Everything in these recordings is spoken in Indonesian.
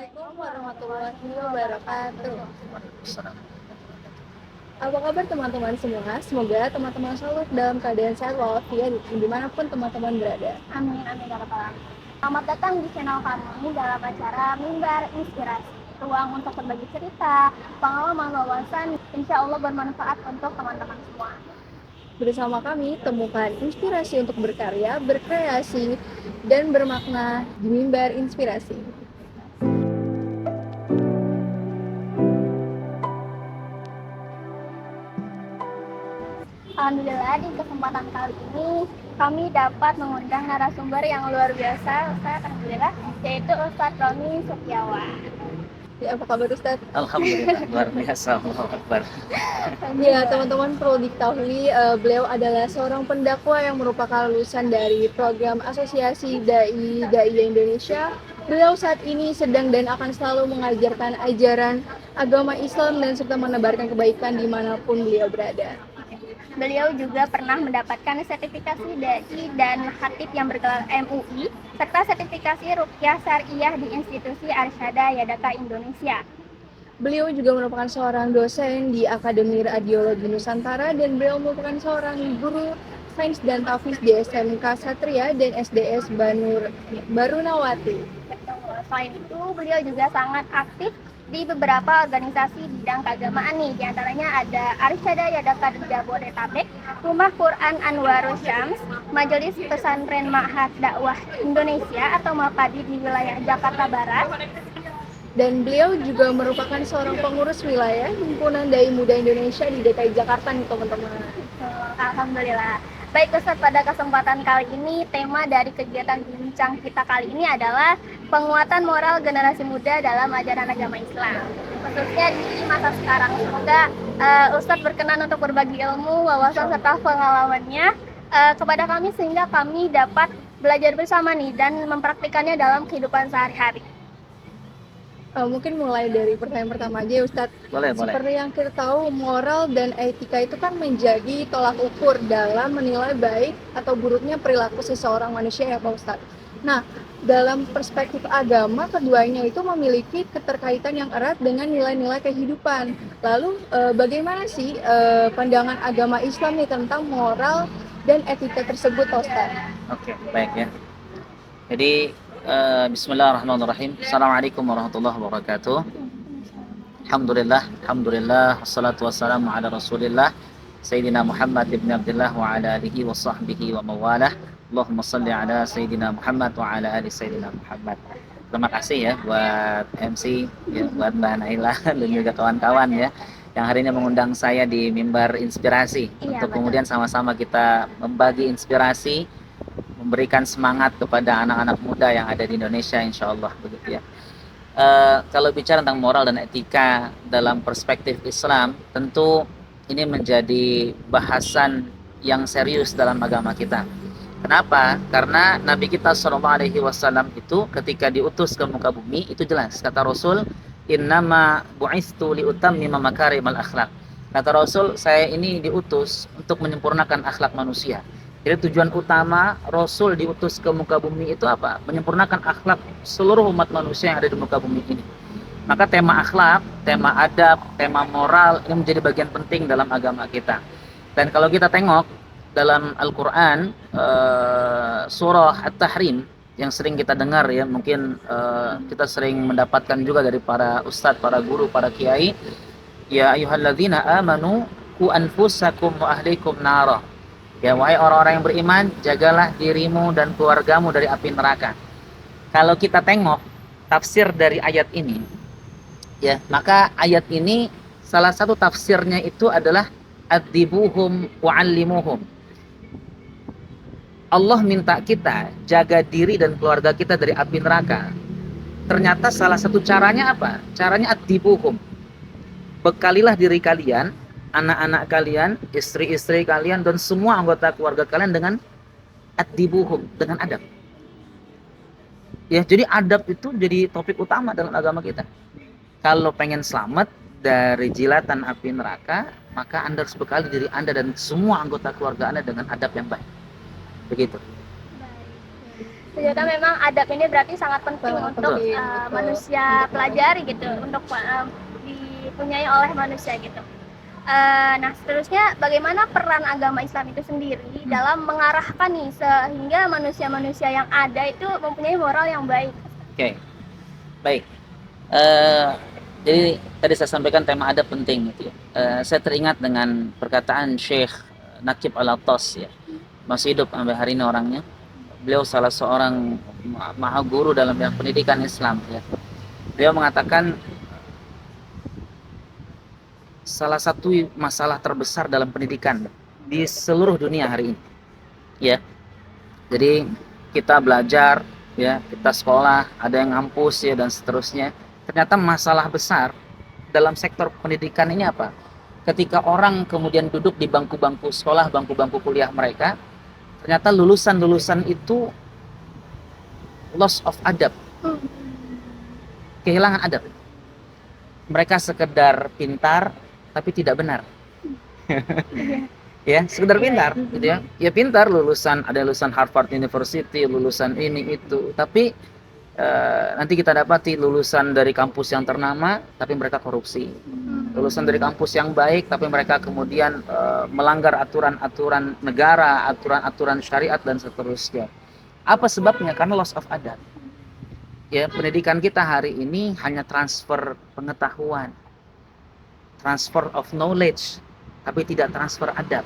Assalamualaikum warahmatullahi wabarakatuh. Waalaikumsalam. Apa kabar teman-teman semua? Semoga teman-teman selalu dalam keadaan sehat walafiat dimanapun teman-teman berada. Amin, amin ya rabbal alamin. Selamat datang di channel kami dalam acara Mimbar Inspirasi. Ruang untuk berbagi cerita, pengalaman, wawasan, insya Allah bermanfaat untuk teman-teman semua. Bersama kami, temukan inspirasi untuk berkarya, berkreasi, dan bermakna di Mimbar Inspirasi. Alhamdulillah di kesempatan kali ini kami dapat mengundang narasumber yang luar biasa, Ustaz, alhamdulillah, yaitu Ustadz Roni Setiawan. Ya, apa kabar Ustadz? Alhamdulillah, luar biasa. Allahu Akbar. Ya, teman-teman perlu diketahui beliau adalah seorang pendakwa yang merupakan lulusan dari program Asosiasi Dai Indonesia. Beliau saat ini sedang dan akan selalu mengajarkan ajaran agama Islam dan serta menebarkan kebaikan dimanapun beliau berada. Beliau juga pernah mendapatkan sertifikasi Dai dan Khatib yang bergelar MUI, serta sertifikasi Ruqyah Syariah di Institusi Arsyada Yadaka Indonesia. Beliau juga merupakan seorang dosen di Akademi Radiologi Nusantara dan beliau merupakan seorang guru sains dan tafis di SMK Satria dan SDS Barunawati. Selain itu, beliau juga sangat aktif di beberapa organisasi bidang keagamaan nih. Di antaranya ada Arsyada Yadaka di Jabodetabek, Rumah Quran Anwarus Syams, Majelis Pesantren Ma'had Dakwah Indonesia atau MAPADI di wilayah Jakarta Barat. Dan beliau juga merupakan seorang pengurus wilayah Himpunan Dai Muda Indonesia di DKI Jakarta nih teman-teman. Alhamdulillah. Baik Ustadz, pada kesempatan kali ini tema dari kegiatan bincang kita kali ini adalah penguatan moral generasi muda dalam ajaran agama Islam, khususnya di masa sekarang. Semoga Ustadz berkenan untuk berbagi ilmu, wawasan serta pengalamannya kepada kami sehingga kami dapat belajar bersama nih dan mempraktikannya dalam kehidupan sehari-hari. Mungkin mulai dari pertanyaan pertama aja ya Ustadz. Boleh. Seperti yang kita tahu, moral dan etika itu kan menjadi tolak ukur dalam menilai baik atau buruknya perilaku seseorang manusia ya Pak Ustadz. Nah, dalam perspektif agama, keduanya itu memiliki keterkaitan yang erat dengan nilai-nilai kehidupan. Lalu bagaimana sih pandangan agama Islam nih tentang moral dan etika tersebut Pak Ustadz? Oke, baik ya. Jadi bismillahirrahmanirrahim. Assalamualaikum warahmatullahi wabarakatuh. Alhamdulillah, wassalatu wassalamu ala Rasulillah Sayyidina Muhammad ibn Abdullah wa ala alihi wa sahbihi wa mawalah. Allahumma salli ala Sayyidina Muhammad wa ala ali Sayyidina Muhammad. Terima kasih ya buat MC, ya, buat Mbak Naila dan juga kawan-kawan ya yang hari ini mengundang saya di Mimbar Inspirasi untuk betul. kemudian sama-sama kita membagi inspirasi, memberikan semangat kepada anak-anak muda yang ada di Indonesia, insya Allah begitu ya. Kalau bicara tentang moral dan etika dalam perspektif Islam, tentu ini menjadi bahasan yang serius dalam agama kita. Kenapa? Karena Nabi kita SAW itu ketika diutus ke muka bumi itu jelas kata Rasul, innama bu'istu liutammima makarimal akhlak. Kata Rasul, saya ini diutus untuk menyempurnakan akhlak manusia. Jadi tujuan utama Rasul diutus ke muka bumi itu apa? Menyempurnakan akhlak seluruh umat manusia yang ada di muka bumi ini. Maka tema akhlak, tema adab, tema moral ini menjadi bagian penting dalam agama kita. Dan kalau kita tengok dalam Al-Quran, surah At-Tahrim yang sering kita dengar ya, mungkin kita sering mendapatkan juga dari para ustadz, para guru, para kiai. Ya ayyuhalladzina amanu qu anfusakum wa ahlikum nara. Ya, wahai orang-orang yang beriman, jagalah dirimu dan keluargamu dari api neraka. Kalau kita tengok tafsir dari ayat ini, ya, maka ayat ini salah satu tafsirnya itu adalah adibuhum wa'allimuhum. Allah minta kita jaga diri dan keluarga kita dari api neraka. Ternyata salah satu caranya apa? Caranya adibuhum. Bekalilah diri kalian, anak-anak kalian, istri-istri kalian, dan semua anggota keluarga kalian dengan adibuhum, dengan adab. Ya, jadi adab itu jadi topik utama dalam agama kita. Kalau pengen selamat dari jilatan api neraka, maka Anda harus bekali diri Anda dan semua anggota keluarga Anda dengan adab yang baik. Begitu. Ternyata memang adab ini berarti sangat penting Sangat untuk penting, betul. manusia pelajari gitu, untuk dipunyai oleh manusia gitu. Nah, seterusnya bagaimana peran agama Islam itu sendiri dalam mengarahkan nih sehingga manusia-manusia yang ada itu mempunyai moral yang baik. Oke, baik. Eh, jadi tadi saya sampaikan tema adab penting gitu ya. Saya teringat dengan perkataan Syekh Nakib Al-Attas ya. Masih hidup sampai hari ini orangnya. Beliau salah seorang maha guru dalam bidang pendidikan Islam ya. Beliau mengatakan salah satu masalah terbesar dalam pendidikan di seluruh dunia hari ini ya. Jadi kita belajar ya, kita sekolah, ada yang ngampus ya dan seterusnya. Ternyata masalah besar dalam sektor pendidikan ini apa? Ketika orang kemudian duduk di bangku-bangku sekolah, bangku-bangku kuliah mereka, ternyata lulusan-lulusan itu loss of adab, kehilangan adab. Mereka sekedar pintar tapi tidak benar. Ya, sekedar pintar gitu ya. Ya pintar, ada lulusan Harvard University, lulusan ini itu, tapi nanti kita dapati lulusan dari kampus yang ternama tapi mereka korupsi. Lulusan dari kampus yang baik tapi mereka kemudian melanggar aturan-aturan negara, aturan-aturan syariat dan seterusnya. Apa sebabnya? Karena loss of adab. Ya, pendidikan kita hari ini hanya transfer pengetahuan, transfer of knowledge, tapi tidak transfer adab.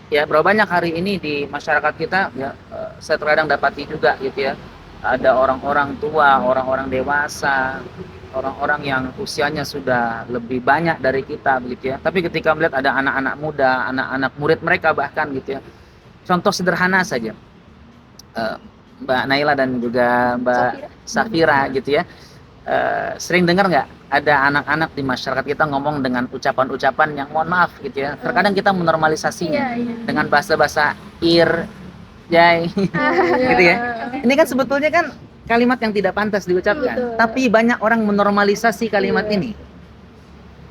Ya, berapa banyak hari ini di masyarakat kita ya, saya terkadang dapati juga gitu ya, ada orang-orang tua, orang-orang dewasa, orang-orang yang usianya sudah lebih banyak dari kita begitu ya, tapi ketika melihat ada anak-anak muda, anak-anak murid mereka bahkan gitu ya, contoh sederhana saja, Mbak Naila dan juga Mbak Safira gitu ya, sering dengar nggak ada anak-anak di masyarakat kita ngomong dengan ucapan-ucapan yang mohon maaf gitu ya, terkadang kita menormalisasinya dengan bahasa-bahasa jai gitu ya. Ini kan sebetulnya kan kalimat yang tidak pantas diucapkan. Betul. Tapi banyak orang menormalisasi kalimat ini.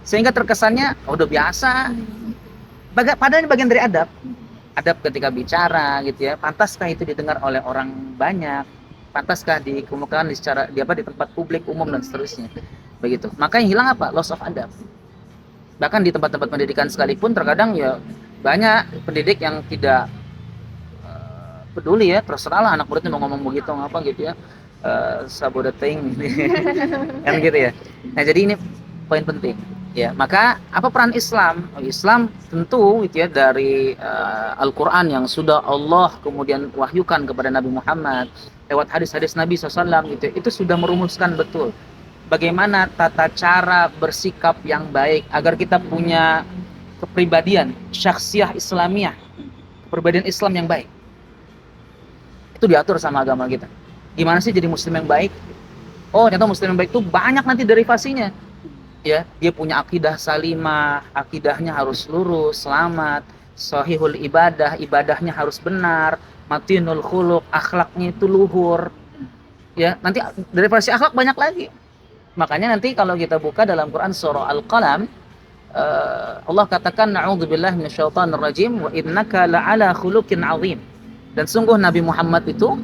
Sehingga terkesannya udah biasa. Padahal ini bagian dari adab. Adab ketika bicara gitu ya. Pantaskah itu didengar oleh orang banyak? Pantaskah dikemukakan di tempat publik umum dan seterusnya. Begitu. Maka yang hilang apa? Loss of adab. Bahkan di tempat-tempat pendidikan sekalipun terkadang ya banyak pendidik yang tidak peduli ya, terserahlah anak muridnya mau ngomong begitu apa gitu ya, sabodating kan gitu ya. Nah jadi ini poin penting ya. Maka apa peran Islam? Islam tentu gitu ya, dari Al-Quran yang sudah Allah kemudian wahyukan kepada Nabi Muhammad lewat hadis-hadis Nabi SAW gitu ya, itu sudah merumuskan betul bagaimana tata cara bersikap yang baik agar kita punya kepribadian syakhsiyah Islamiyah, kepribadian Islam yang baik. Itu diatur sama agama kita. Gimana sih jadi muslim yang baik? Oh, ternyata muslim yang baik itu banyak nanti derivasinya. Ya, dia punya akidah salimah, akidahnya harus lurus, selamat, sahihul ibadah, ibadahnya harus benar, matinul khuluq, akhlaknya itu luhur. Ya, nanti derivasi akhlak banyak lagi. Makanya nanti kalau kita buka dalam Quran surah Al-Qalam, Allah katakan na'udzubillahi minasyaitonir rajim wa innaka la'ala khuluqin 'azim. Dan sungguh Nabi Muhammad itu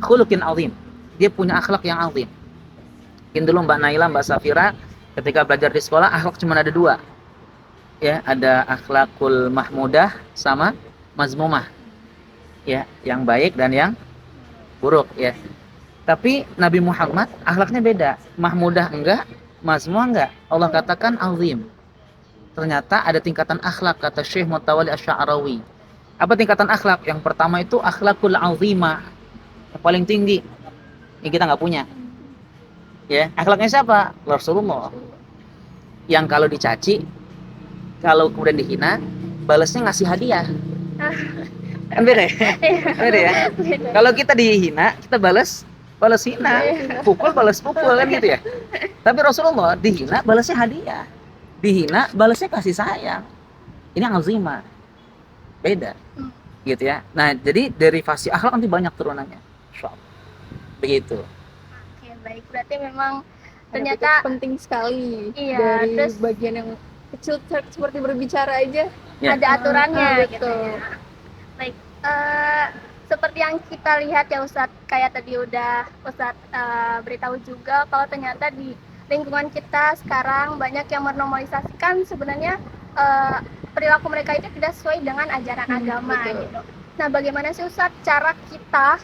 khuluqin azim. Dia punya akhlak yang azim. Mungkin dulu Mbak Naila, Mbak Safira ketika belajar di sekolah akhlak cuma ada dua. Ya, ada akhlakul mahmudah sama mazmumah. Ya, yang baik dan yang buruk ya. Tapi Nabi Muhammad akhlaknya beda. Mahmudah enggak, mazmumah enggak. Allah katakan azim. Ternyata ada tingkatan akhlak, kata Syekh Mutawalli Asy-Sya'rawi. Apa tingkatan akhlak? Yang pertama itu akhlakul azimah, yang paling tinggi. Ini kita nggak punya. Ya, akhlaknya siapa? Rasulullah. Yang kalau dicaci, kalau kemudian dihina, balasnya ngasih hadiah. Kan beda ya? Beda ya? Kalau kita dihina, kita balas hina. Pukul balas pukul kan gitu ya. Tapi Rasulullah dihina balasnya hadiah. Dihina balasnya kasih sayang. Ini azimah. Beda gitu ya. Nah jadi derivasi akhlak nanti banyak turunannya, begitu. Oke, baik, berarti memang Ternyata ternyata penting sekali. Iya, Dari terus bagian yang kecil seperti berbicara aja ada aturannya betul. gitu ya. Baik, seperti yang kita lihat ya Ustadz, kayak tadi udah Ustadz beritahu juga kalau ternyata di lingkungan kita sekarang banyak yang menormalisasikan sebenarnya perilaku mereka itu tidak sesuai dengan ajaran agama betul. gitu. Nah, bagaimana sih Ustadz cara kita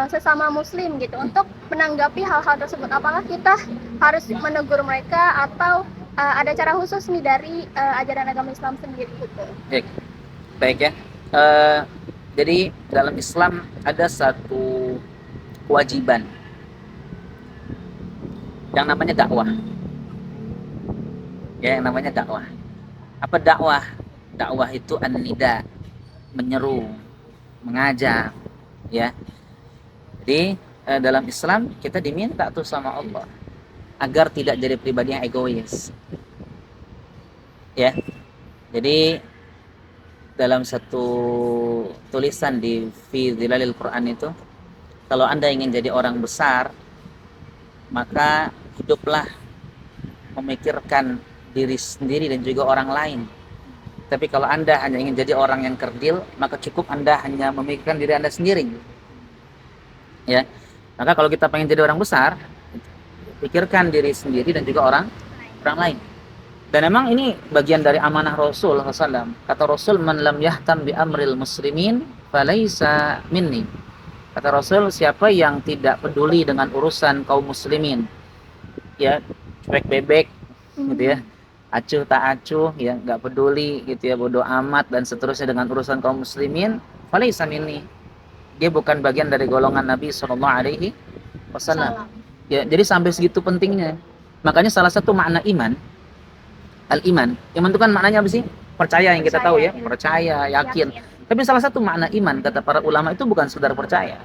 sesama muslim gitu untuk menanggapi hal-hal tersebut? Apakah kita harus menegur mereka atau ada cara khusus nih dari ajaran agama Islam sendiri gitu? Baik ya. Jadi dalam Islam ada satu kewajiban yang namanya dakwah. Ya, yang namanya dakwah. Apa dakwah? Dakwah itu an-nida, menyeru, mengajak, ya. Jadi dalam Islam kita diminta tuh sama Allah agar tidak jadi pribadi yang egois. Ya. Jadi dalam satu tulisan di Fi Dhilalil Quran itu, kalau Anda ingin jadi orang besar, maka hiduplah memikirkan diri sendiri dan juga orang lain. Tapi kalau Anda hanya ingin jadi orang yang kerdil, maka cukup Anda hanya memikirkan diri Anda sendiri. Ya, maka kalau kita pengen jadi orang besar, pikirkan diri sendiri dan juga orang lain. Dan memang ini bagian dari amanah Rasul SAW. Kata Rasul, man lam yahtam bi amril muslimin falaisa minni. Kata Rasul, siapa yang tidak peduli dengan urusan kaum muslimin, ya cuek bebek gitu ya, acuh tak acuh, ya nggak peduli gitu ya, bodoh amat dan seterusnya dengan urusan kaum muslimin, falaisa minni, dia bukan bagian dari golongan Nabi SAW. Ya, jadi sampai segitu pentingnya. Makanya salah satu makna iman, al-iman, iman itu kan maknanya apa sih? Percaya, yang kita tahu ya, percaya, yakin. Tapi salah satu makna iman kata para ulama itu bukan sekedar percaya.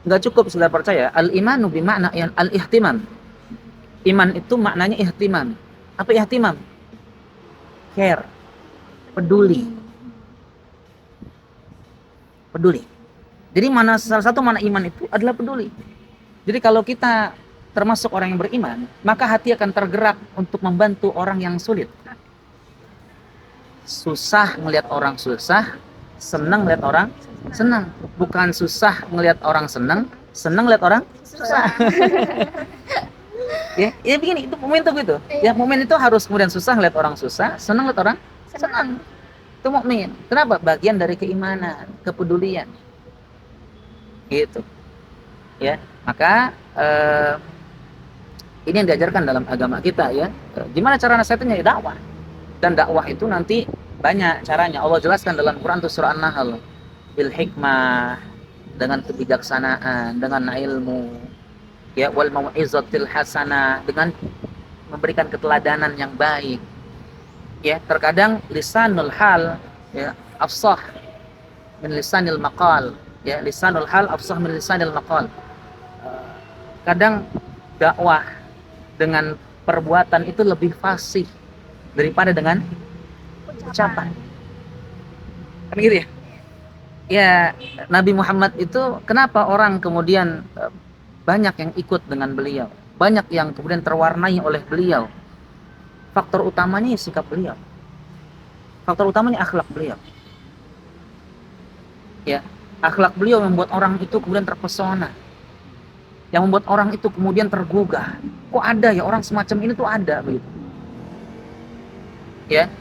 Nggak cukup sekedar percaya. Al-imanu bimakna al-ihtimam. Iman itu maknanya ihtimam. Apa ihtimam? Care, peduli. Peduli. Jadi salah satu makna iman itu adalah peduli. Jadi kalau kita termasuk orang yang beriman, maka hati akan tergerak untuk membantu orang yang sulit. Susah melihat orang susah, senang melihat orang senang. Bukan susah melihat orang senang melihat orang susah. Ya begini, itu momentum gitu. Ya, momen itu harus kemudian susah melihat orang susah, senang melihat orang senang. Itu mukmin. Kenapa? Bagian dari keimanan, kepedulian. Gitu. Ya, maka ini yang diajarkan dalam agama kita ya. Gimana cara nasihatnya? Ya dakwah. Dan dakwah itu nanti banyak caranya. Allah jelaskan dalam Quran itu surah An-Nahl, bil hikmah, dengan kebijaksanaan, dengan ilmu, ya, wal mau'izatil hasanah, dengan memberikan keteladanan yang baik. Ya, terkadang lisanul hal ya afsah min lisanil maqal. Ya, lisanul hal afsah min lisanil maqal. Kadang dakwah dengan perbuatan itu lebih fasih daripada dengan ucapan. Kan gitu ya? Ya, Nabi Muhammad itu kenapa orang kemudian banyak yang ikut dengan beliau, banyak yang kemudian terwarnai oleh beliau? Faktor utamanya sikap beliau. Faktor utamanya akhlak beliau. Ya, akhlak beliau membuat orang itu kemudian terpesona. Yang membuat orang itu kemudian tergugah. Kok ada ya orang semacam ini tuh ada begitu. Ya,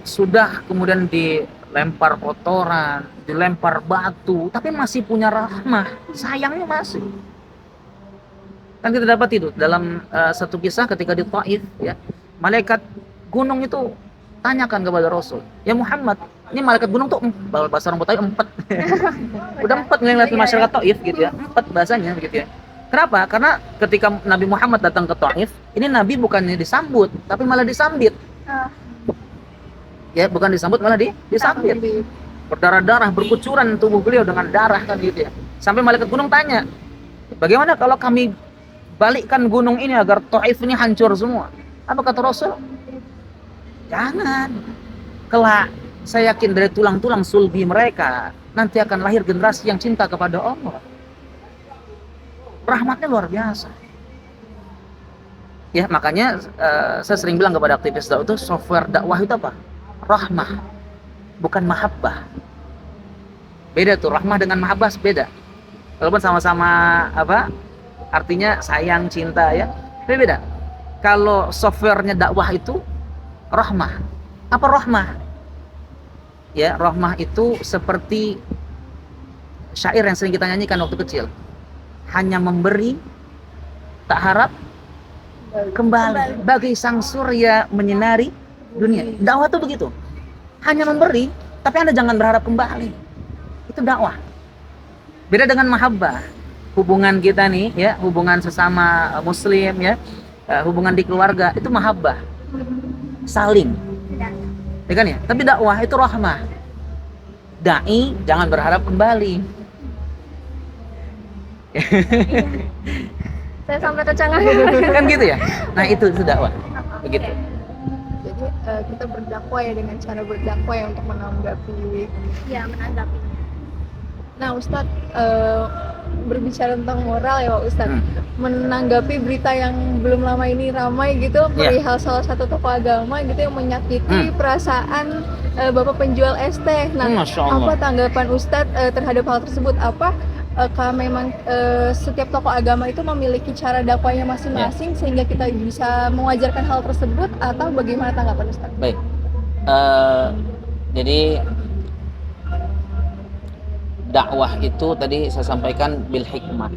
sudah kemudian dilempar kotoran, dilempar batu, tapi masih punya rahmah, sayangnya masih. Kan kita dapat itu dalam satu kisah ketika di Taif, ya, malaikat gunung itu tanyakan kepada Rasul, ya Muhammad, ini malaikat gunung tuh bahasa orang Taif 4. Udah 4 ngeliat masyarakat Taif gitu ya, 4 bahasanya gitu ya. Kenapa? Karena ketika Nabi Muhammad datang ke Taif, ini Nabi bukannya disambut, tapi malah disambit. Ya, bukan disambut, malah disambit. Berdarah-darah, berkucuran tubuh beliau dengan darah kan gitu ya. Sampai malaikat gunung tanya, bagaimana kalau kami balikkan gunung ini agar Taif ini hancur semua? Apa kata Rasul? Jangan. Kelak saya yakin dari tulang-tulang sulbi mereka nanti akan lahir generasi yang cinta kepada Allah. Rahmatnya luar biasa. Ya, makanya saya sering bilang kepada aktivis dakwah itu, software dakwah itu apa? Rahmah, bukan mahabbah. Beda tuh, rahmah dengan mahabbah beda. Walaupun sama-sama apa? Artinya sayang, cinta ya. Tapi beda. Kalau softwarenya dakwah itu rahmah. Apa rahmah? Ya, rahmah itu seperti syair yang sering kita nyanyikan waktu kecil. Hanya memberi, tak harap kembali. Bagai sang surya menyinari dunia. Dakwah tuh begitu. Hanya memberi, tapi Anda jangan berharap kembali. Itu dakwah. Beda dengan mahabbah. Hubungan kita nih ya, hubungan sesama muslim ya, hubungan di keluarga itu mahabbah. Saling. Ya kan ya? Tapi dakwah itu rahmah. Dai jangan berharap kembali. Saya sampai tercengang. Kan gitu ya? Nah, itu dakwah. Begitu. Jadi kita berdakwah ya dengan cara berdakwah ya untuk menanggapi. Ya, menanggapi. Nah, Ustadz berbicara tentang moral ya Pak Ustadz, menanggapi berita yang belum lama ini ramai gitu perihal salah satu tokoh agama gitu yang menyakiti perasaan bapak penjual es teh. Nah, apa tanggapan Ustadz terhadap hal tersebut? Apakah memang setiap tokoh agama itu memiliki cara dakwahnya masing-masing sehingga kita bisa mewajarkan hal tersebut, atau bagaimana tanggapan Ustadz? Baik. Jadi dakwah itu tadi saya sampaikan bil hikmah.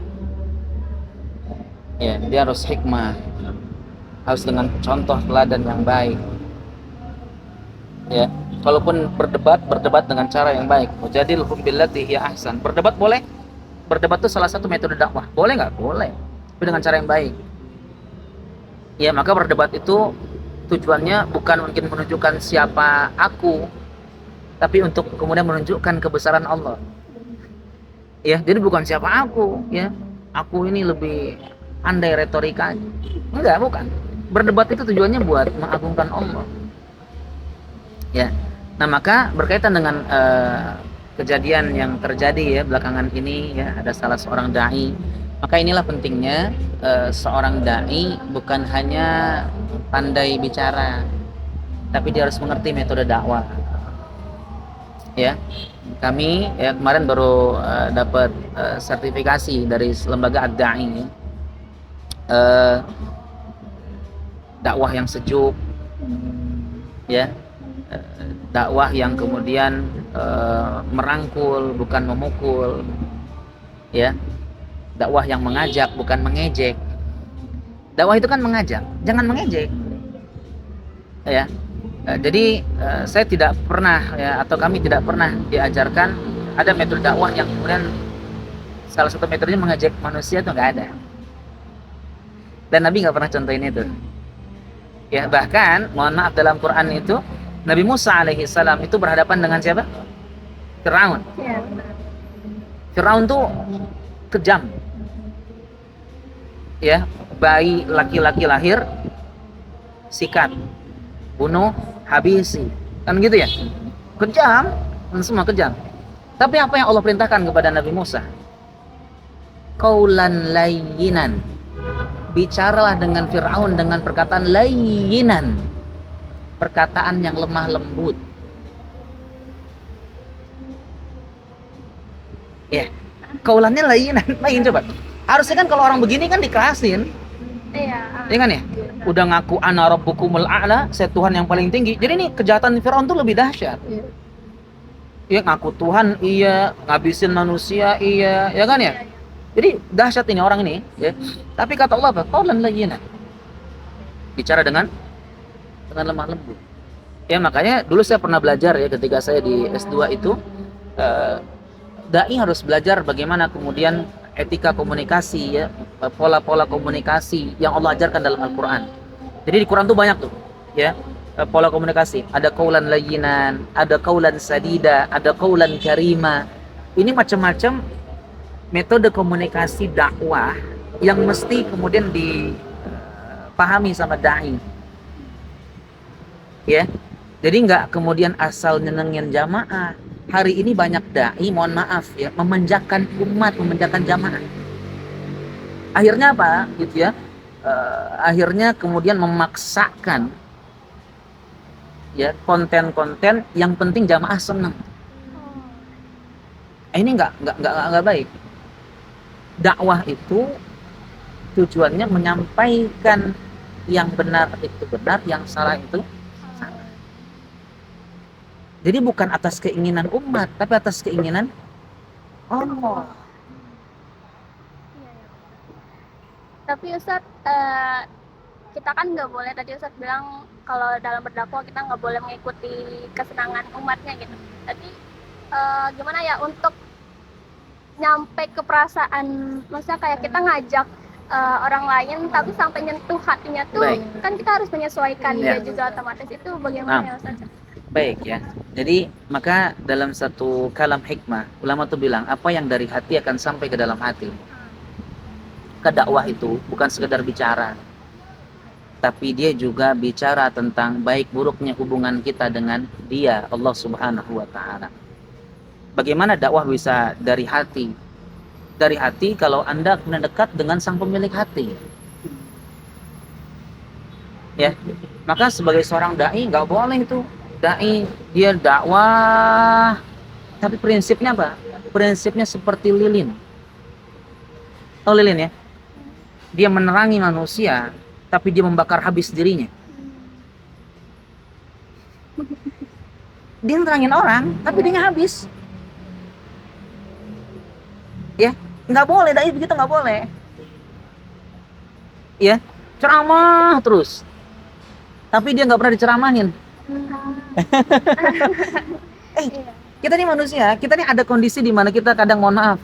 Ya, dia harus hikmah. Harus dengan contoh teladan yang baik. Ya, kalaupun berdebat dengan cara yang baik. Wajadilhum billati hiya ahsan. Berdebat boleh? Berdebat itu salah satu metode dakwah. Boleh nggak? Boleh. Tapi dengan cara yang baik. Ya, maka berdebat itu tujuannya bukan mungkin menunjukkan siapa aku, tapi untuk kemudian menunjukkan kebesaran Allah. Ya, jadi bukan siapa aku, ya. Aku ini lebih pandai retorika. Enggak, bukan. Berdebat itu tujuannya buat mengagungkan Allah. Ya. Nah, maka berkaitan dengan kejadian yang terjadi ya belakangan ini ya, ada salah seorang dai. Maka inilah pentingnya seorang dai bukan hanya pandai bicara, tapi dia harus mengerti metode dakwah. Ya. Kami ya kemarin baru dapat sertifikasi dari lembaga Ad-Da'i dakwah yang sejuk ya, dakwah yang kemudian merangkul bukan memukul ya, dakwah yang mengajak bukan mengejek. Dakwah itu kan mengajak, jangan mengejek ya. Jadi saya tidak pernah ya, atau kami tidak pernah diajarkan ada metode dakwah yang kemudian salah satu metodenya mengajak manusia, itu nggak ada. Dan Nabi nggak pernah contohin itu. Ya, bahkan mohon maaf dalam Quran itu Nabi Musa alaihi salam itu berhadapan dengan siapa? Firaun. Ya. Firaun tuh kejam. Ya, bayi laki-laki lahir sikat, bunuh, habisi, kan gitu ya, kejam, semua kejam. Tapi apa yang Allah perintahkan kepada Nabi Musa? Qaulan layyinan, bicaralah dengan Fir'aun dengan perkataan layyinan, perkataan yang lemah lembut. Ya, qaulannya layyinan, layyin coba. Harusnya kan kalau orang begini kan dikerasin. Iya. Ya kan ya? Udah ngaku ana rabbukumul a'la, saya Tuhan yang paling tinggi. Jadi ini kejahatan Firaun tuh lebih dahsyat. Iya, ngaku Tuhan iya, ngabisin manusia iya, ya kan ya? Jadi dahsyat ini orang ini, ya. Tapi kata Allah apa? Qaulan layyinan. Bicara dengan lemah lembut. Ya, makanya dulu saya pernah belajar ya ketika saya di S2 itu dai harus belajar bagaimana kemudian etika komunikasi ya, pola-pola komunikasi yang Allah ajarkan dalam Al-Qur'an. Jadi di Quran tuh banyak tuh ya, pola komunikasi. Ada qaulan layyinan, ada qaulan sadida, ada qaulan karima. Ini macam-macam metode komunikasi dakwah yang mesti kemudian dipahami sama dai. Ya. Jadi nggak kemudian asal nyenengin jamaah. Hari ini banyak dai, mohon maaf ya, memanjakan umat, memanjakan jamaah. Akhirnya apa? Gitu ya. Akhirnya kemudian memaksakan ya konten-konten yang penting jamaah senang. Ini nggak baik. Dakwah itu tujuannya menyampaikan yang benar itu benar, yang salah itu salah. Jadi bukan atas keinginan umat, tapi atas keinginan Allah. Iya, iya. Tapi Ustadz, kita kan nggak boleh, tadi Ustadz bilang kalau dalam berdakwah kita nggak boleh mengikuti kesenangan umatnya gitu. Jadi gimana ya untuk nyampe ke perasaan, maksudnya kayak kita ngajak orang lain tapi sampai nyentuh hatinya tuh, Baik. kan kita harus menyesuaikan Ya. dia juga otomatis. Itu bagaimana ya Ustadz? Baik ya. Jadi maka dalam satu kalam hikmah, ulama tuh bilang apa yang dari hati akan sampai ke dalam hati. Dakwah itu bukan sekedar bicara, tapi dia juga bicara tentang baik buruknya hubungan kita dengan Dia, Allah Subhanahu wa taala. Bagaimana dakwah bisa dari hati? Dari hati kalau Anda mendekat dengan sang pemilik hati. Ya. Maka sebagai seorang dai nggak boleh itu. Dai dia dakwah tapi prinsipnya apa? Prinsipnya seperti lilin. Tahu lilin ya? Dia menerangi manusia tapi dia membakar habis dirinya. Dia nerangin orang tapi dia habis. Ya, nggak boleh, dai begitu nggak boleh. Ya, ceramah terus. Tapi dia nggak pernah diceramahin. Kita nih manusia, kita nih ada kondisi di mana kita kadang, mohon maaf,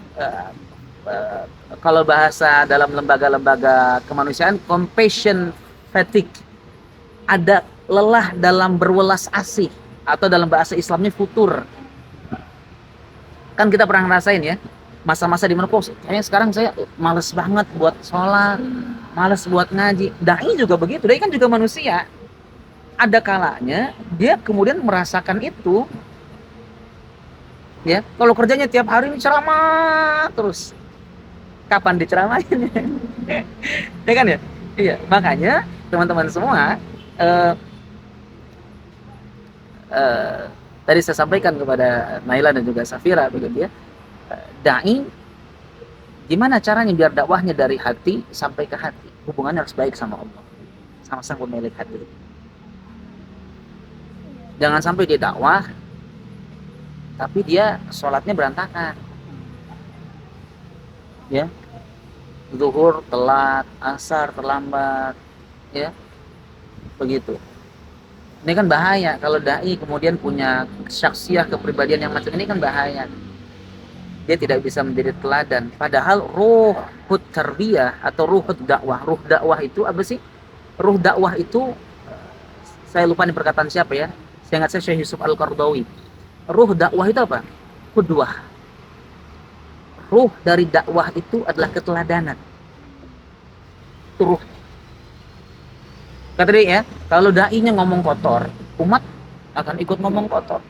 kalau bahasa dalam lembaga-lembaga kemanusiaan, compassion fatigue, ada lelah dalam berwelas asih, atau dalam bahasa Islamnya futur. Kan kita pernah ngerasain ya, masa-masa di mana kok kayaknya sekarang saya males banget buat sholat, males buat ngaji. Dai juga begitu, dai kan juga manusia. Ada kalanya dia kemudian merasakan itu. Ya, kalau kerjanya tiap hari ini ceramah terus, kapan diceramahin? Ya kan ya? Iya, makanya teman-teman semua, tadi saya sampaikan kepada Naila dan juga Safira begitu ya. Dai gimana caranya biar dakwahnya dari hati sampai ke hati? Hubungannya harus baik sama Allah, sama sang pemilik hati. Jangan sampai dia dakwah tapi dia sholatnya berantakan. Ya, zuhur telat, asar terlambat, ya, begitu. Ini kan bahaya kalau dai kemudian punya syakhsiah kepribadian yang macam ini, kan bahaya. Dia tidak bisa menjadi teladan. Padahal ruhut tarbiyah atau ruhut dakwah, ruh dakwah itu apa sih? Ruh dakwah itu, saya lupa nih perkataan siapa ya. Saya ingat Syekh Yusuf Al-Qardawi. Ruh dakwah itu apa? Qudwah. Ruh dari dakwah itu adalah keteladanan. Itu ruh. Kata dia ya, kalau dai-nya ngomong kotor, umat akan ikut ngomong kotor.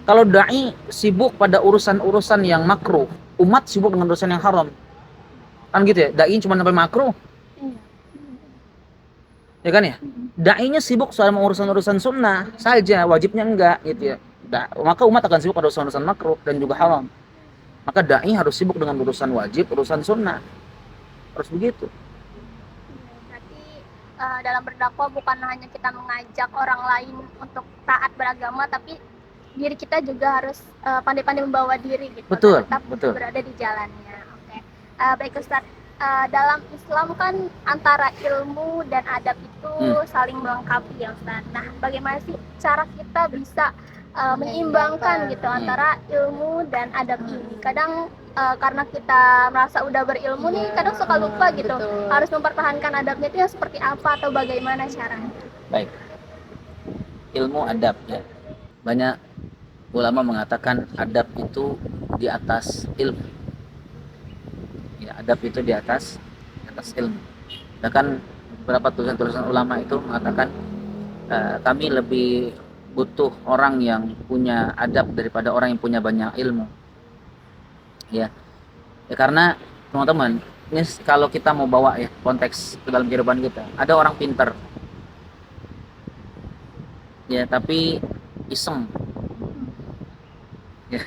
Kalau dai sibuk pada urusan-urusan yang makruh, umat sibuk dengan urusan yang haram. Kan gitu ya, dai cuma sampai makruh. Ya kan ya? Dai-nya sibuk sama urusan-urusan sunnah saja, wajibnya enggak gitu ya. Maka umat akan sibuk pada urusan-urusan makruh dan juga haram. Maka dai harus sibuk dengan urusan wajib, urusan sunnah. Harus begitu. Berarti dalam berdakwah bukan hanya kita mengajak orang lain untuk taat beragama, tapi diri kita juga harus pandai-pandai membawa diri gitu. Betul, Tetap betul. berada di jalannya. Oke. Baik Ustaz. Dalam Islam kan antara ilmu dan adab itu saling melengkapi ya Ustaz. Nah, bagaimana sih cara kita bisa menyeimbangkan gitu antara ilmu dan adab ini? Kadang karena kita merasa udah berilmu nih, kadang suka lupa gitu. Betul. Harus mempertahankan adabnya itu ya seperti apa atau bagaimana caranya? Baik. Ilmu adab ya. Banyak ulama mengatakan adab itu di atas ilmu. Ya, adab itu di atas ilmu. Bahkan beberapa tulisan-tulisan ulama itu mengatakan kami lebih butuh orang yang punya adab daripada orang yang punya banyak ilmu. Ya, karena teman-teman, ini kalau kita mau bawa ya konteks ke dalam kehidupan kita, ada orang pintar, ya tapi iseng. Ya.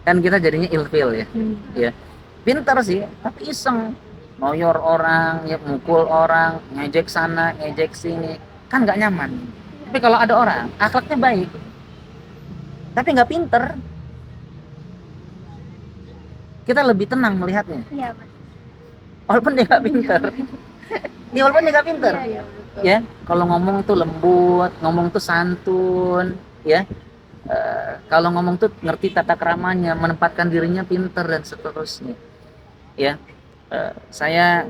kan kita jadinya ilfil ya. Ya, pintar sih tapi iseng, ngoyor orang ya, mukul orang, ngejek sana ngejek sini, kan nggak nyaman. Tapi kalau ada orang akhlaknya baik tapi nggak pinter, kita lebih tenang melihatnya Iya, Mas. walaupun dia nggak pinter. Ya walaupun dia nggak pinter Iya, betul. ya, kalau ngomong tuh lembut, ngomong tuh santun ya. Kalau ngomong tuh ngerti tata keramanya, menempatkan dirinya pinter dan seterusnya ya. Saya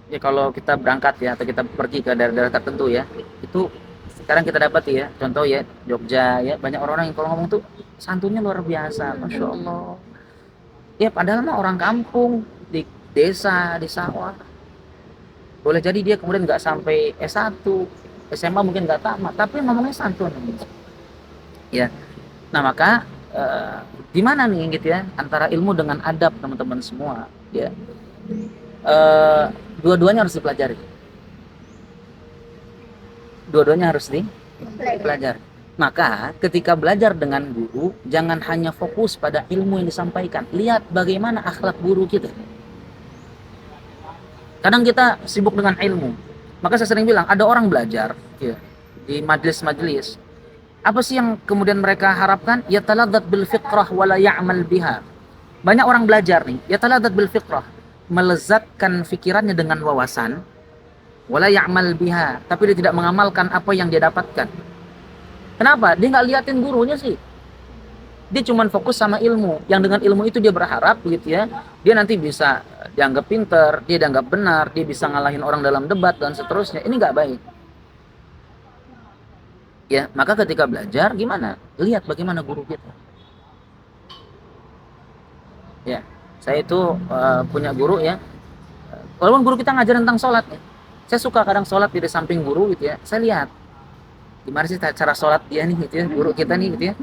ya kalau kita berangkat ya atau kita pergi ke daerah-daerah tertentu ya, itu sekarang kita dapat ya contoh ya Jogja ya, banyak orang-orang yang kalau ngomong tuh santunnya luar biasa, masya Allah ya, padahal mah orang kampung di desa di sawah, boleh jadi dia kemudian nggak sampai S1 SMA mungkin nggak tamat tapi ngomongnya santun ya. Nah maka gimana nih gitu ya antara ilmu dengan adab teman-teman semua ya. Dua-duanya harus dipelajari, dua-duanya harus dipelajari. Maka ketika belajar dengan guru jangan hanya fokus pada ilmu yang disampaikan, lihat bagaimana akhlak guru kita. Kadang kita sibuk dengan ilmu, maka saya sering bilang ada orang belajar ya, di majelis-majelis, apa sih yang kemudian mereka harapkan? Yataladzat bil fiqrah wala ya'mal biha. Banyak orang belajar nih, yataladzat bil fiqrah, melezatkan pikirannya dengan wawasan, wala ya'mal biha, tapi dia tidak mengamalkan apa yang dia dapatkan. Kenapa? Dia nggak liatin gurunya sih. Dia cuma fokus sama ilmu, yang dengan ilmu itu dia berharap gitu ya, dia nanti bisa dianggap pinter, dia dianggap benar, dia bisa ngalahin orang dalam debat dan seterusnya. Ini nggak baik. Ya, maka ketika belajar gimana? Lihat bagaimana guru kita. Ya, saya itu punya guru ya. Walaupun guru kita ngajar tentang sholat ya, saya suka kadang sholat di samping guru gitu ya. Saya lihat gimana sih cara sholat dia nih gitu ya, guru kita nih gitu ya.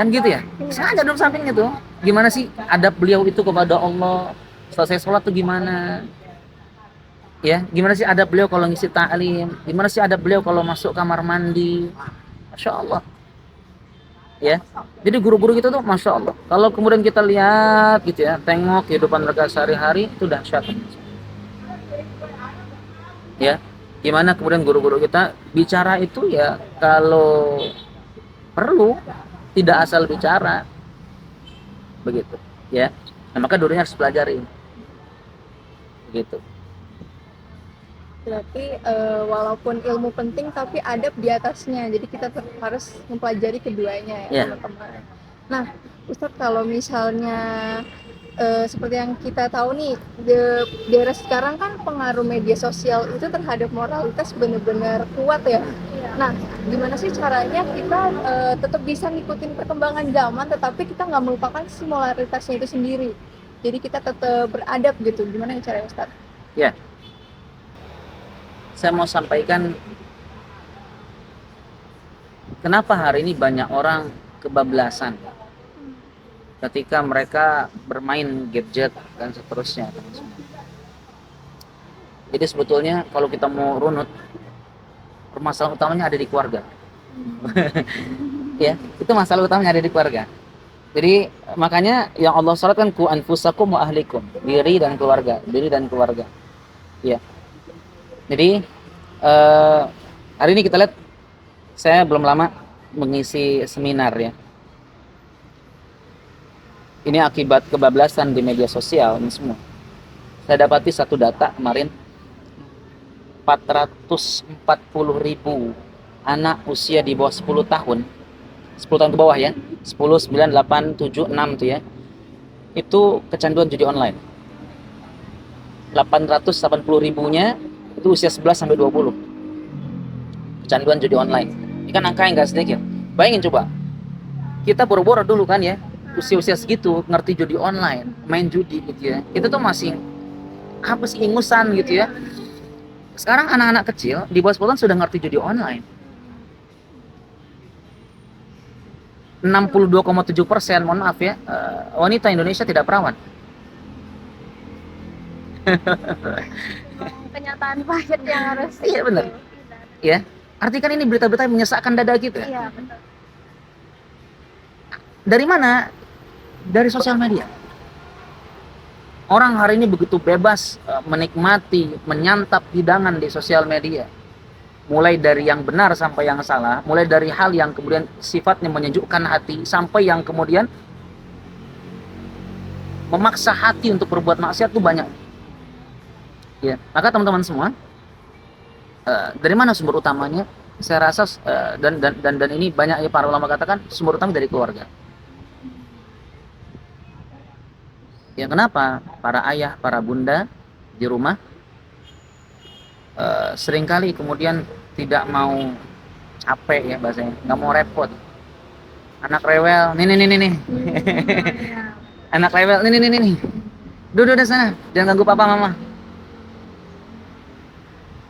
Kan gitu ya. Saya aja duduk sampingnya tuh. Gimana sih adab beliau itu kepada Allah? Selesai sholat tuh gimana? Ya, gimana sih adab beliau kalau ngisi ta'lim? Gimana sih adab beliau kalau masuk kamar mandi? Masya Allah. Ya, jadi guru-guru kita tuh Masya Allah. Kalau kemudian kita lihat gitu ya, tengok kehidupan mereka sehari-hari, itu dahsyat. Ya, gimana kemudian guru-guru kita bicara itu ya kalau perlu, tidak asal bicara. Begitu, ya. Nah, maka gurunya harus pelajari. Begitu. Berarti walaupun ilmu penting tapi adab di atasnya, jadi kita harus mempelajari keduanya ya, teman-teman. Nah Ustadz, kalau misalnya seperti yang kita tahu nih, di era sekarang kan pengaruh media sosial itu terhadap moralitas benar-benar kuat ya. Nah gimana sih caranya kita tetap bisa ngikutin perkembangan zaman tetapi kita nggak melupakan si moralitasnya itu sendiri, jadi kita tetap beradab gitu, gimana caranya Ustadz? Ya, saya mau sampaikan kenapa hari ini banyak orang kebablasan ketika mereka bermain gadget dan seterusnya. Jadi sebetulnya kalau kita mau runut, permasalahan utamanya ada di keluarga. Ya, itu masalah utamanya ada di keluarga. Jadi makanya yang Allah syaratkan ku anfusakum wa ahlikum, diri dan keluarga. Ya. Jadi hari ini kita lihat, saya belum lama mengisi seminar ya. Ini akibat kebablasan di media sosial ini semua. Saya dapati satu data kemarin, 440.000 anak usia di bawah 10 tahun. 10 tahun ke bawah ya. 10, 9, 8, 7, 6 tuh ya. Itu kecanduan judi online. 880.000-nya itu usia 11 sampai 20. Kecanduan judi online. Ini kan angka yang enggak sedikit. Bayangin coba. Kita boro-boro dulu kan ya, usia-usia segitu ngerti judi online, main judi gitu ya. Itu tuh masih apa sih, ingusan gitu ya. Sekarang anak-anak kecil di bawah 10 tahun sudah ngerti judi online. 62,7%, mohon maaf ya, wanita Indonesia tidak perawan. Kenyataan pahit yang harus. Iya benar. Ya, artinya kan ini berita-berita yang menyesakkan dada kita. Iya betul. Dari mana dari sosial media. Orang hari ini begitu bebas menikmati, menyantap hidangan di sosial media. Mulai dari yang benar sampai yang salah, mulai dari hal yang kemudian sifatnya menyejukkan hati sampai yang kemudian memaksa hati untuk berbuat maksiat itu banyak. Ya, maka teman-teman semua, dari mana sumber utamanya? Saya rasa dan ini banyak ya para ulama katakan sumber utama dari keluarga. Ya, kenapa para ayah, para bunda di rumah seringkali kemudian tidak mau capek ya bahasanya, nggak mau repot. Anak rewel, nih. Anak rewel, nih. Duduk di sana, jangan ganggu papa mama.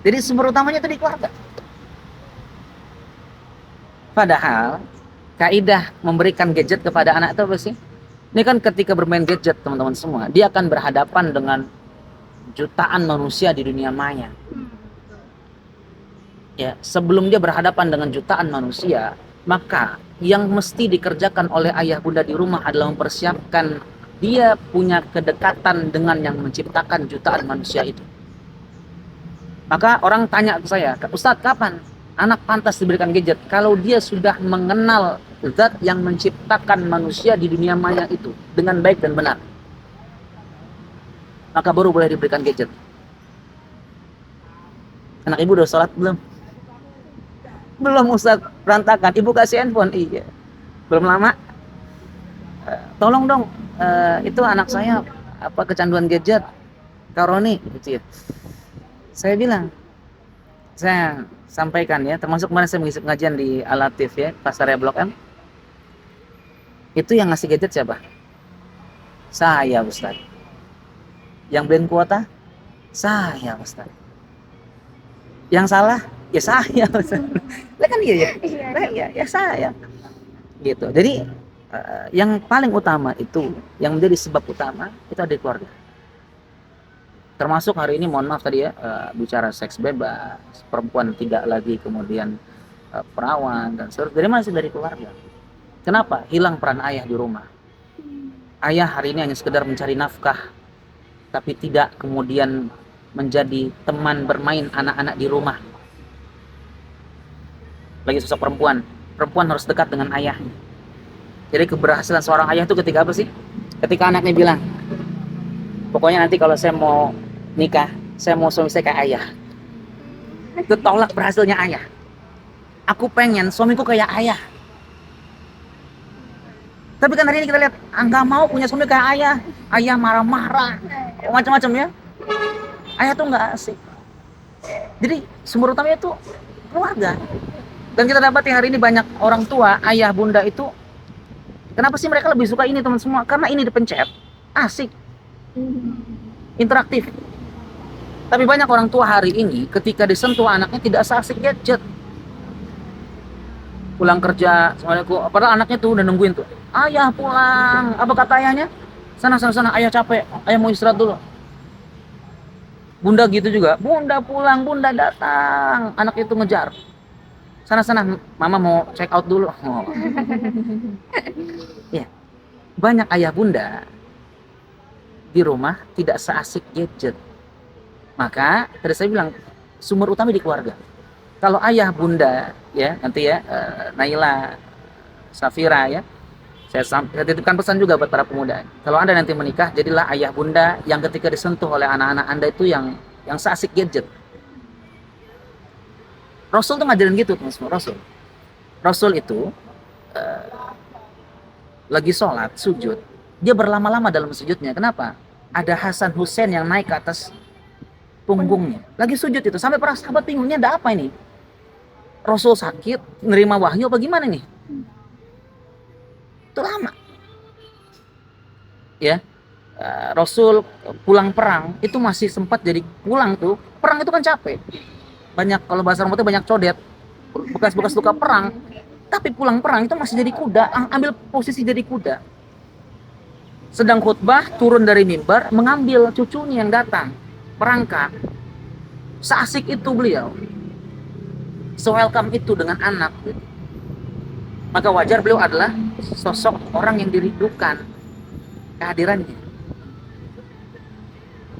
Jadi sumber utamanya itu di keluarga. Padahal kaidah memberikan gadget kepada anak itu apa sih? Ini kan ketika bermain gadget teman-teman semua, dia akan berhadapan dengan jutaan manusia di dunia maya. Ya, sebelum dia berhadapan dengan jutaan manusia, maka yang mesti dikerjakan oleh ayah bunda di rumah adalah mempersiapkan dia punya kedekatan dengan yang menciptakan jutaan manusia itu. Maka orang tanya ke saya, Ustadz, kapan anak pantas diberikan gadget? Kalau dia sudah mengenal zat yang menciptakan manusia di dunia maya itu dengan baik dan benar, maka baru boleh diberikan gadget. Anak ibu udah sholat belum? Belum Ustadz, berantakan. Ibu kasih handphone? Iya. Belum lama. Tolong dong, itu anak saya kecanduan gadget, Karoni, gitu ya. Saya bilang, saya sampaikan ya, termasuk kemarin saya mengisi pengajian di Al-Latif ya, Pasaraya Blok M. Itu yang ngasih gadget siapa? Saya, Ustaz. Yang beliin kuota? Saya, Ustaz. Yang salah? Ya saya, Ustaz. Lah kan iya ya? Ya saya. Gitu. Jadi yang paling utama itu, yang menjadi sebab utama itu ada di keluarga. Termasuk hari ini, mohon maaf tadi ya, bicara seks bebas, perempuan tidak lagi kemudian perawan dan seterusnya. Dari mana sih? Dari keluarga. Kenapa? Hilang peran ayah di rumah. Ayah hari ini hanya sekedar mencari nafkah, tapi tidak kemudian menjadi teman bermain anak-anak di rumah. Lagi sosok perempuan harus dekat dengan ayahnya. Jadi keberhasilan seorang ayah itu ketika apa sih? Ketika anaknya bilang, pokoknya nanti kalau saya mau nikah, saya mau suami saya kayak ayah. Itu tolak berhasilnya ayah. Aku pengen suamiku kayak ayah. Tapi kan hari ini kita lihat, nggak mau punya suami kayak ayah. Ayah marah-marah, macam-macam ya. Ayah tuh nggak asik. Jadi sumber utamanya itu keluarga. Dan kita dapati hari ini banyak orang tua, ayah, bunda itu, kenapa sih mereka lebih suka ini teman semua? Karena ini dipencet, asik, interaktif. Tapi banyak orang tua hari ini ketika disentuh anaknya tidak seasik gadget. Pulang kerja, Assalamualaikum, padahal anaknya tuh udah nungguin tuh. Ayah pulang, apa kata ayahnya? Sana, ayah capek, ayah mau istirahat dulu. Bunda gitu juga, bunda pulang, bunda datang, anak itu ngejar. Sana, mama mau check out dulu. Oh. Ya, banyak ayah bunda di rumah tidak seasik gadget. Maka tadi saya bilang sumber utama di keluarga. Kalau ayah bunda ya nanti ya Naila, Safira ya, saya titipkan pesan juga buat para pemuda. Kalau Anda nanti menikah, jadilah ayah bunda yang ketika disentuh oleh anak-anak Anda itu yang seasik gadget. Rasul tuh ngajarin gitu teman-teman. Rasul itu lagi sholat sujud, dia berlama-lama dalam sujudnya. Kenapa? Ada Hasan Hussein yang naik ke atas punggungnya. Lagi sujud itu, sampai para sahabat bingungnya ada apa ini? Rasul sakit, nerima wahyu apa gimana nih? Itu lama. Ya, Rasul pulang perang itu masih sempat jadi pulang tuh. Perang itu kan capek. Banyak, kalau bahasa orang banyak codet, bekas-bekas luka perang. Tapi pulang perang itu masih jadi kuda, ambil posisi jadi kuda. Sedang khutbah, turun dari mimbar, mengambil cucunya yang datang, perangkat. Seasik itu beliau, se-welcome itu dengan anak. Maka wajar beliau adalah sosok orang yang dirindukan. kehadirannya.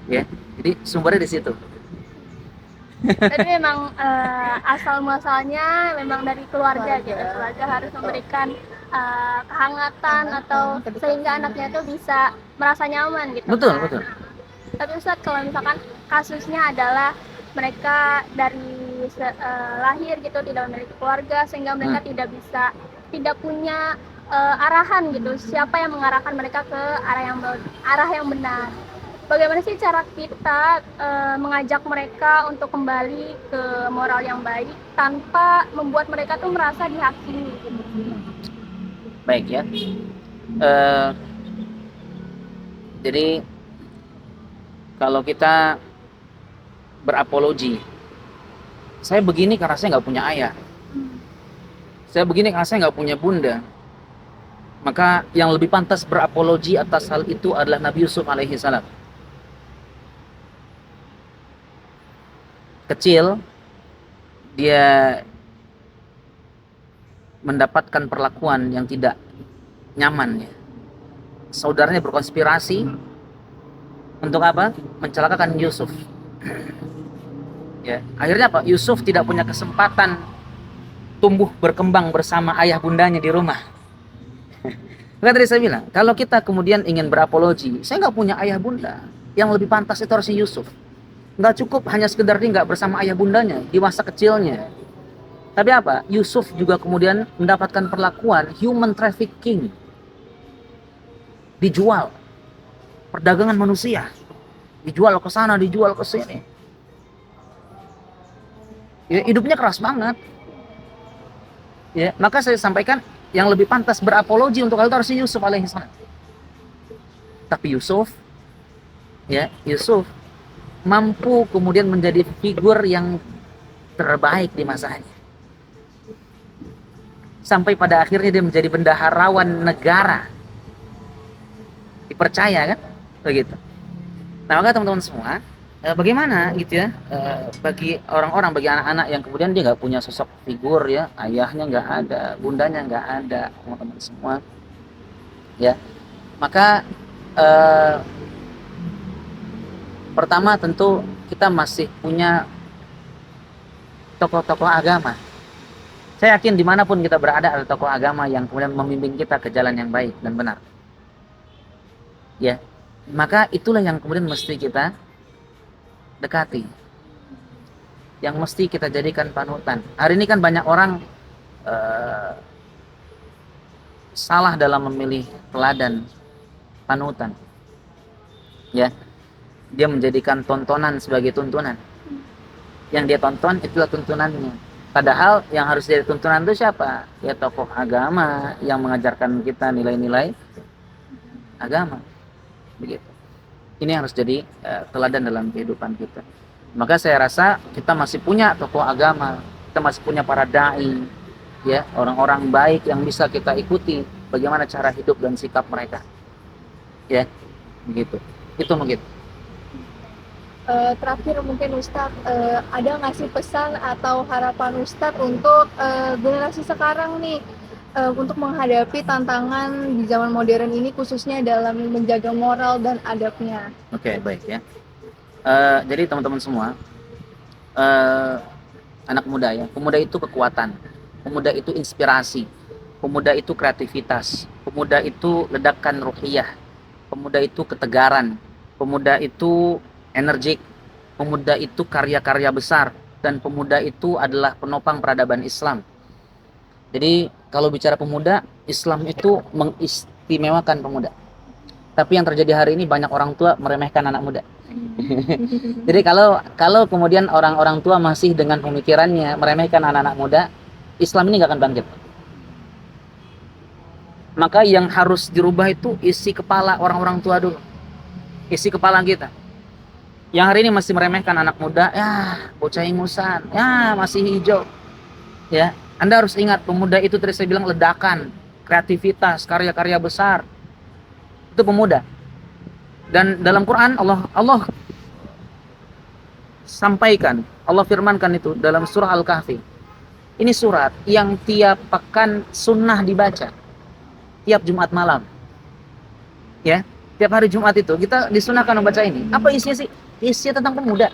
Ya, jadi sumbernya di situ. Tapi memang asal muasalnya memang dari keluarga gitu. Keluarga harus memberikan kehangatan atau sehingga anaknya itu bisa merasa nyaman gitu. Betul, kan. betul. Tapi Ustadz, kalau misalkan kasusnya adalah mereka dari lahir gitu tidak memiliki keluarga sehingga mereka tidak punya arahan gitu, siapa yang mengarahkan mereka ke arah yang benar. Bagaimana sih cara kita mengajak mereka untuk kembali ke moral yang baik tanpa membuat mereka tuh merasa dihakimi gitu. Baik ya. Jadi kalau kita berapologi, saya begini karena saya nggak punya ayah, saya begini karena saya nggak punya bunda, maka yang lebih pantas berapologi atas hal itu adalah Nabi Yusuf alaihi salam. Kecil dia mendapatkan perlakuan yang tidak nyaman ya. Saudaranya berkonspirasi untuk apa? Mencelakakan Yusuf. Ya, akhirnya apa? Yusuf tidak punya kesempatan tumbuh berkembang bersama ayah bundanya di rumah. Maka tadi saya bilang, kalau kita kemudian ingin berapologi, saya nggak punya ayah bunda, yang lebih pantas itu harus Yusuf. Nggak cukup hanya sekedar dia nggak bersama ayah bundanya di masa kecilnya. Tapi apa? Yusuf juga kemudian mendapatkan perlakuan human trafficking, dijual, perdagangan manusia, dijual ke sana, dijual ke sini. Ya, hidupnya keras banget. Ya, maka saya sampaikan yang lebih pantas berapologi untuk hal itu harus Yusuf alaihissalam. Tapi Yusuf mampu kemudian menjadi figur yang terbaik di masanya. Sampai pada akhirnya dia menjadi bendaharawan negara. Dipercaya kan? Begitu. Nah, maka teman-teman semua, bagaimana gitu ya, bagi orang-orang, bagi anak-anak yang kemudian dia nggak punya sosok figur ya, ayahnya nggak ada, bundanya nggak ada, teman-teman semua, ya, maka pertama tentu kita masih punya tokoh-tokoh agama. Saya yakin dimanapun kita berada ada tokoh agama yang kemudian membimbing kita ke jalan yang baik dan benar. Ya, maka itulah yang kemudian mesti kita dekati, yang mesti kita jadikan panutan. Hari ini kan banyak orang salah dalam memilih teladan panutan. Ya, dia menjadikan tontonan sebagai tuntunan. Yang dia tonton itulah tuntunannya. Padahal yang harus jadi tuntunan itu siapa? Ya tokoh agama yang mengajarkan kita nilai-nilai agama. Begitu. Ini harus jadi teladan dalam kehidupan kita. Maka saya rasa kita masih punya tokoh agama, kita masih punya para dai, ya, orang-orang baik yang bisa kita ikuti bagaimana cara hidup dan sikap mereka. Ya, begitu. Itu mungkin. Terakhir mungkin Ustadz, ada nggak sih pesan atau harapan Ustadz untuk generasi sekarang nih, untuk menghadapi tantangan di zaman modern ini khususnya dalam menjaga moral dan adabnya? Oke, baik ya. Jadi teman-teman semua, anak muda ya, pemuda itu kekuatan, pemuda itu inspirasi, pemuda itu kreativitas, pemuda itu ledakan ruhiyah, pemuda itu ketegaran, pemuda itu energik, pemuda itu karya-karya besar, dan pemuda itu adalah penopang peradaban Islam. Jadi kalau bicara pemuda, Islam itu mengistimewakan pemuda. Tapi yang terjadi hari ini banyak orang tua meremehkan anak muda. Jadi kalau kemudian orang-orang tua masih dengan pemikirannya meremehkan anak-anak muda, Islam ini nggak akan bangkit. Maka yang harus dirubah itu isi kepala orang-orang tua dulu, isi kepala kita. Yang hari ini masih meremehkan anak muda, ya bocah ingusan, ya masih hijau. Ya, Anda harus ingat pemuda itu tadi saya bilang ledakan, kreativitas, karya-karya besar. Itu pemuda. Dan dalam Quran Allah sampaikan, Allah firmankan itu dalam surah Al-Kahfi. Ini surat yang tiap pekan sunnah dibaca, tiap Jumat malam. Ya, Tiap hari Jumat itu kita disunahkan membaca ini. Apa isinya sih? Isinya tentang pemuda.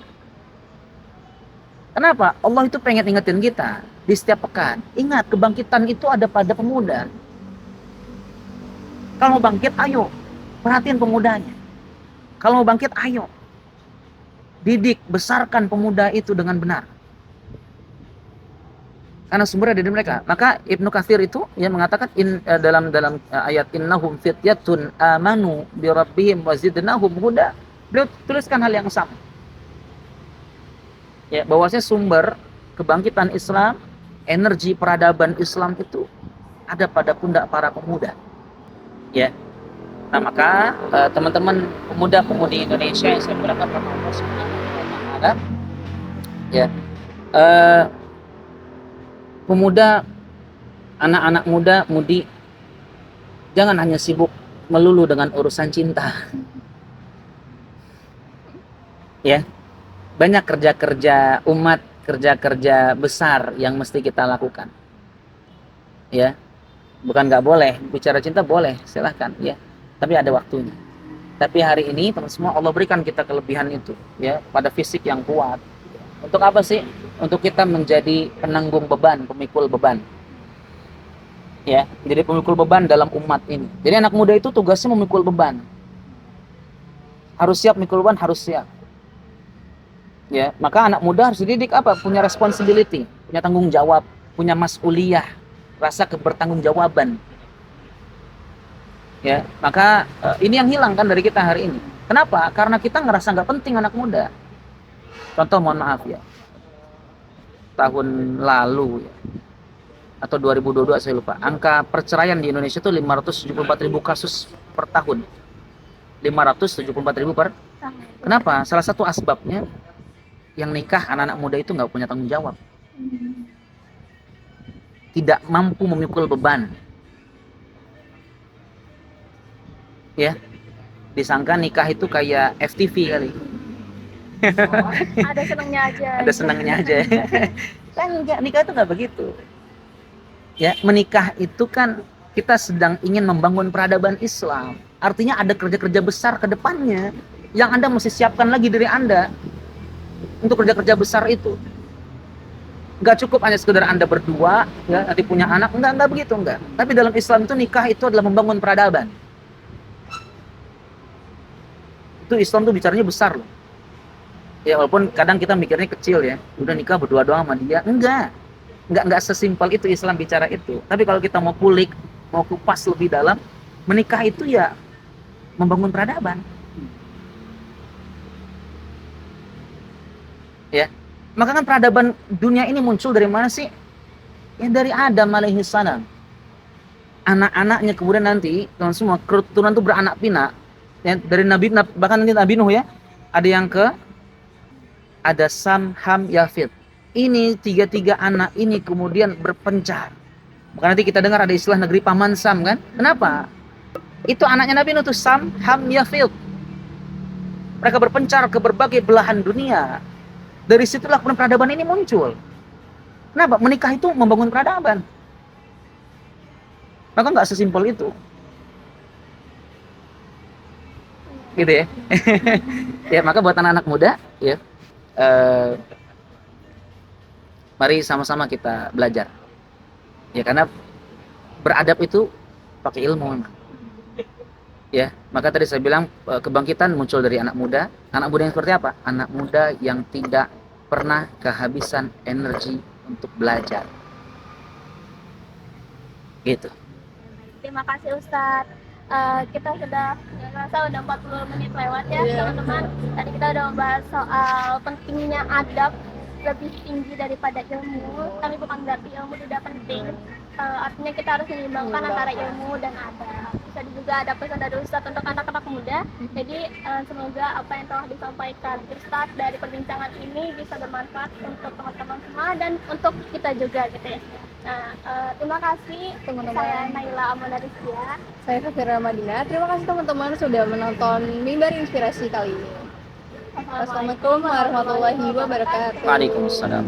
Kenapa? Allah itu pengen ingetin kita di setiap pekan. Ingat, kebangkitan itu ada pada pemuda. Kalau mau bangkit, ayo. Perhatiin pemudanya. Kalau mau bangkit, ayo. Didik, besarkan pemuda itu dengan benar. Karena sumbernya dari mereka. Maka Ibnu Katsir itu yang mengatakan dalam ayat innahum fityatun amanu bi rabbihim wazidnahum huda. Beliau tuliskan hal yang sama. Ya, bahwasanya sumber kebangkitan Islam, energi peradaban Islam itu ada pada pundak para pemuda. Ya. Nah, maka teman-teman pemuda-pemudi Indonesia yang saya berharap kepada Allah Subhanahu wa taala, ya. Pemuda, anak-anak muda, mudi, jangan hanya sibuk melulu dengan urusan cinta. Ya. Banyak kerja-kerja umat, kerja-kerja besar yang mesti kita lakukan. Ya. Bukan nggak boleh, bicara cinta boleh, silahkan, ya. Tapi ada waktunya. Tapi hari ini teman semua Allah berikan kita kelebihan itu, ya, pada fisik yang kuat. Untuk apa sih? Untuk kita menjadi penanggung beban, pemikul beban. Ya, menjadi pemikul beban dalam umat ini. Jadi anak muda itu tugasnya memikul beban. Harus siap memikul beban, harus siap. Ya, maka anak muda harus dididik apa? Punya responsibility, punya tanggung jawab, punya mas'uliyah, rasa kebertanggungjawaban. Ya, maka ini yang hilang kan dari kita hari ini. Kenapa? Karena kita ngerasa nggak penting anak muda. Contoh, mohon maaf ya, tahun lalu ya, atau 2022 saya lupa, angka perceraian di Indonesia itu 574.000 kasus per tahun. 574.000 per tahun. Kenapa? Salah satu asbabnya yang nikah anak-anak muda itu nggak punya tanggung jawab, tidak mampu memikul beban. Ya, disangka nikah itu kayak FTV kali. Ada senangnya aja. Ada senangnya aja. Kan enggak, nikah itu nggak begitu. Ya, menikah itu kan kita sedang ingin membangun peradaban Islam. Artinya ada kerja-kerja besar ke depannya yang Anda mesti siapkan lagi diri Anda untuk kerja-kerja besar itu. Nggak cukup hanya sekedar Anda berdua, ya, nanti punya anak, enggak begitu, enggak. Tapi dalam Islam itu nikah itu adalah membangun peradaban. Itu Islam tuh bicaranya besar loh. Ya, walaupun kadang kita mikirnya kecil ya, udah nikah berdua doang sama dia. Enggak sesimpel itu Islam bicara itu. Tapi kalau kita mau kulik, mau kupas lebih dalam, menikah itu ya membangun peradaban. Ya, maka kan peradaban dunia ini muncul dari mana sih? Ya dari Adam alaihi salam. Anak-anaknya kemudian nanti teman semua keturunan itu beranak pinak. Ya, dari Nabi, bahkan nanti Nabi Nuh ya, ada Sam, Ham, Yafid. Ini tiga anak ini kemudian berpencar. Maka nanti kita dengar ada istilah negeri Paman Sam kan? Kenapa? Itu anaknya Nabi Nuh itu Sam, Ham, Yafid. Mereka berpencar ke berbagai belahan dunia. Dari situlah peradaban ini muncul. Kenapa? Menikah itu membangun peradaban. Maka nggak sesimpel itu. Gitu ya. Ya, maka buat anak-anak muda ya, mari sama-sama kita belajar ya, karena beradab itu pakai ilmu memang ya. Maka tadi saya bilang kebangkitan muncul dari anak muda. Anak muda yang seperti apa? Anak muda yang tidak pernah kehabisan energi untuk belajar gitu. Terima kasih Ustadz. Kita sudah ngerasa udah 40 menit lewat ya teman-teman. Tadi kita udah membahas soal pentingnya adab lebih tinggi daripada ilmu. Tapi bukan berarti ilmu tidak penting. Artinya kita harus menyeimbangkan antara ilmu dan adab. Bisa juga ada pesan dari Ustadz untuk anak-anak muda. Jadi semoga apa yang telah disampaikan Ustadz dari perbincangan ini bisa bermanfaat untuk teman-teman semua dan untuk kita juga gitu ya. Nah, terima kasih teman-teman. Saya Naila Amanadisya. Saya Fafira Madinah. Terima kasih teman-teman sudah menonton Mimbar Inspirasi kali ini. Assalamualaikum warahmatullahi wabarakatuh. Waalaikumsalam.